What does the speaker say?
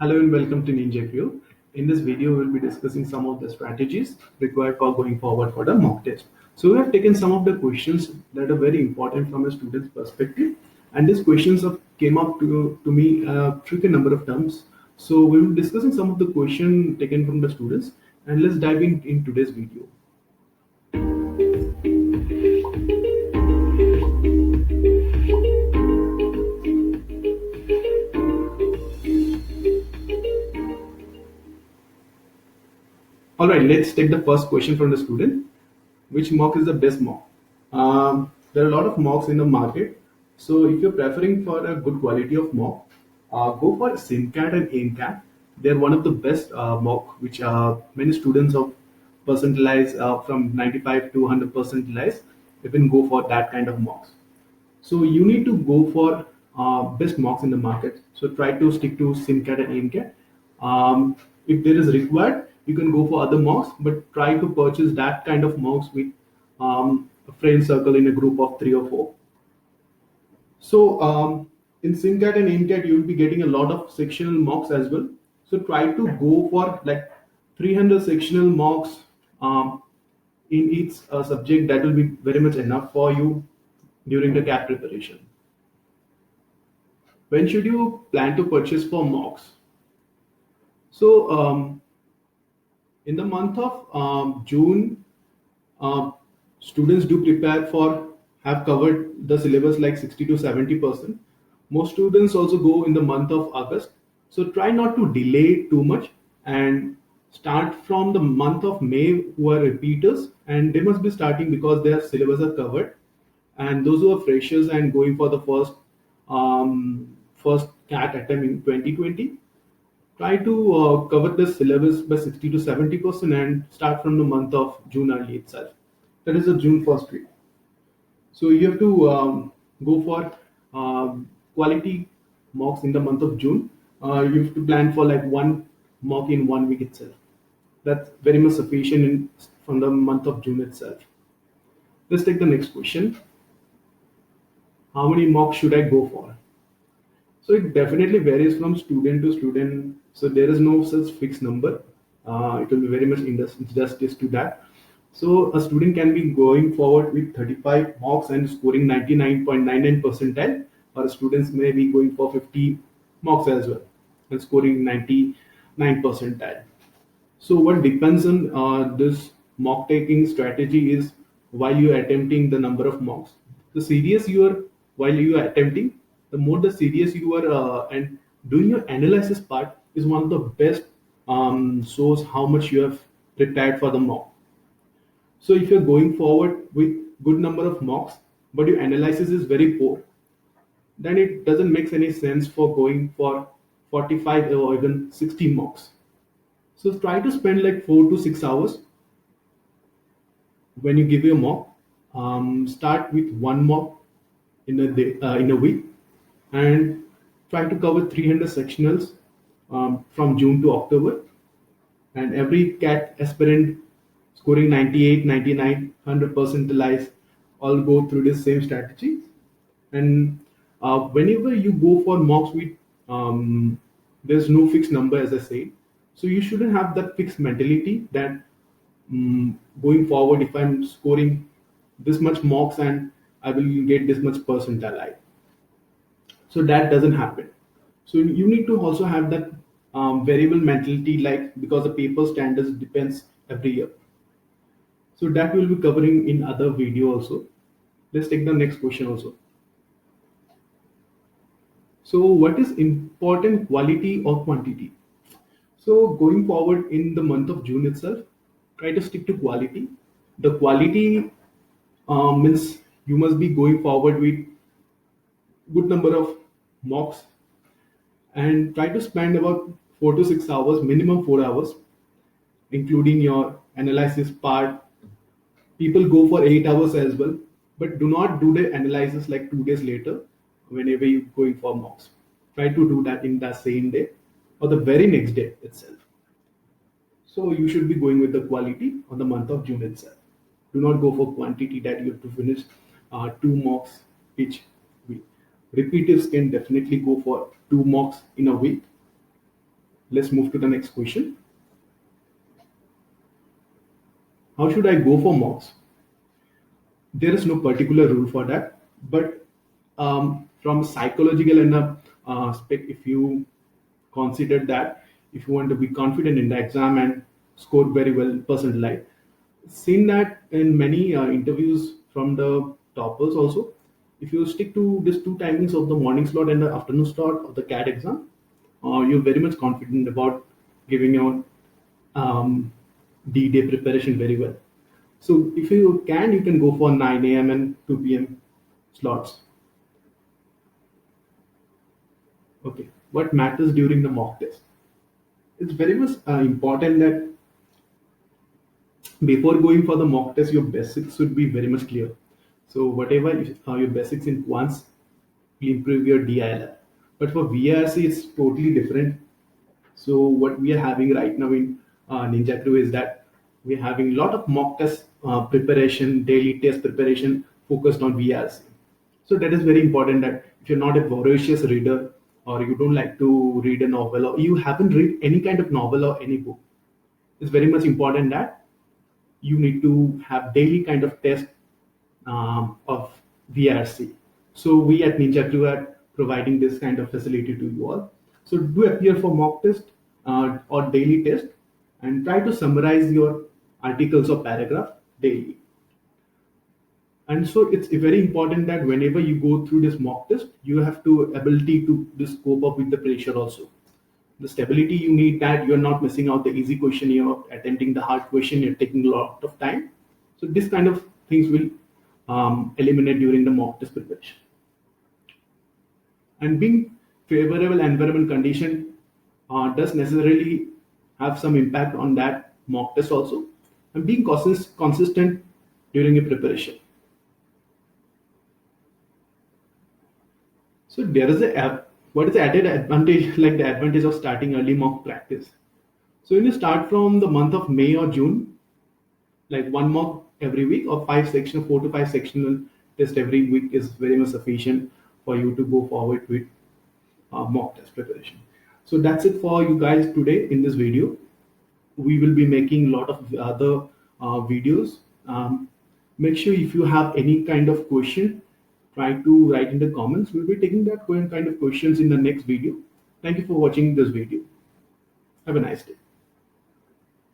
Hello and welcome to NinjaView. In this video, we'll be discussing some of the strategies required for going forward for the mock test. So we have taken some of the questions that are very important from a student's perspective, and these questions came up to me a frequent number of times. So we'll be discussing some of the questions taken from the students, and let's dive in today's video. All right, let's take the first question from the student. Which mock is the best mock? There are a lot of mocks in the market. So if you're preferring for a good quality of mock, go for SimCAT and AimCAT. They're one of the best mock which many students of percentilize from 95 to 100 percentilize. You can go for that kind of mocks. So you need to go for best mocks in the market. So try to stick to SimCAT and AimCAT. If there is required, you can go for other mocks, but try to purchase that kind of mocks with a friend circle in a group of 3 or 4. So in SimCAT and AimCAT, you will be getting a lot of sectional mocks as well. So try to go for like 300 sectional mocks in each subject. That will be very much enough for you during the CAT preparation. When should you plan to purchase for mocks? So in the month of June, uh, students do prepare for have covered the syllabus like 60 to 70%. Most students also go in the month of August. So try not to delay too much and start from the month of May who are repeaters, and they must be starting because their syllabus are covered. And those who are freshers and going for the first CAT attempt in 2020, try to cover the syllabus by 60 to 70% and start from the month of June early itself. That is the June first week. So you have to go for quality mocks in the month of June. You have to plan for like one mock in 1 week itself. That's very much sufficient from the month of June itself. Let's take the next question. How many mocks should I go for? So it definitely varies from student to student. So there is no such fixed number. It will be very much injustice to that. So a student can be going forward with 35 mocks and scoring 99.99 percentile, or students may be going for 50 mocks as well and scoring 99 percentile. So what depends on this mock taking strategy is while you are attempting the number of mocks. The serious you are while you are attempting, the more the serious you are and doing your analysis part is one of the best shows how much you have prepared for the mock. So if you're going forward with good number of mocks, but your analysis is very poor, then it doesn't make any sense for going for 45 or even 60 mocks. So try to spend like 4 to 6 hours when you give your mock. Start with one mock in a day, in a week, and try to cover 300 sectionals from June to October. And every CAT aspirant scoring 98, 99, 100 percentile all go through this same strategy. And whenever you go for mocks with there's no fixed number, as I said, so you shouldn't have that fixed mentality that going forward, if I'm scoring this much mocks and I will get this much percentile. So that doesn't happen. So you need to also have that variable mentality, like because the paper standards depends every year. So that we'll be covering in other video also. Let's take the next question also. So what is important, quality or quantity? So going forward in the month of June itself, try to stick to quality. The quality means you must be going forward with good number of mocks and try to spend about 4 to 6 hours, minimum 4 hours, including your analysis part. People go for 8 hours as well, but do not do the analysis like 2 days later whenever you're going for mocks. Try to do that in the same day or the very next day itself. So you should be going with the quality on the month of June itself. Do not go for quantity that you have to finish 2 mocks each week. Repeaters can definitely go for 2 mocks in a week. Let's move to the next question. How should I go for mocks? There is no particular rule for that, but from psychological and aspect, if you consider that, if you want to be confident in the exam and score very well percentile, seen that in many interviews from the toppers also, if you stick to these two timings of the morning slot and the afternoon slot of the CAT exam, you're very much confident about giving your D-day preparation very well. So if you can go for 9 a.m. and 2 p.m. slots. Okay. What matters during the mock test? It's very much important that before going for the mock test, your basics should be very much clear. So whatever your basics in quants will improve your DILR. But for VRC, it's totally different. So what we are having right now in Ninja Crew is that we're having a lot of mock test preparation, daily test preparation focused on VRC. So that is very important that if you're not a voracious reader or you don't like to read a novel or you haven't read any kind of novel or any book, it's very much important that you need to have daily kind of test of VRC. So we at Ninja Crew are providing this kind of facility to you all. So do appear for mock test or daily test and try to summarize your articles or paragraph daily. And so it's very important that whenever you go through this mock test, you have to ability to just cope up with the pressure also. The stability you need, that you're not missing out the easy question, you're attempting the hard question, you're taking a lot of time. So this kind of things will eliminate during the mock test preparation. And being favorable environment condition does necessarily have some impact on that mock test also. And being consistent during a preparation. So there is what is the added advantage, like the advantage of starting early mock practice. So when you start from the month of May or June, like one mock every week or 4 to 5 sectional test every week is very much sufficient for you to go forward with mock test preparation. So that's it for you guys today in this video. We will be making a lot of other videos. Make sure if you have any kind of question, try to write in the comments. We'll be taking that kind of questions in the next video. Thank you for watching this video. Have a nice day.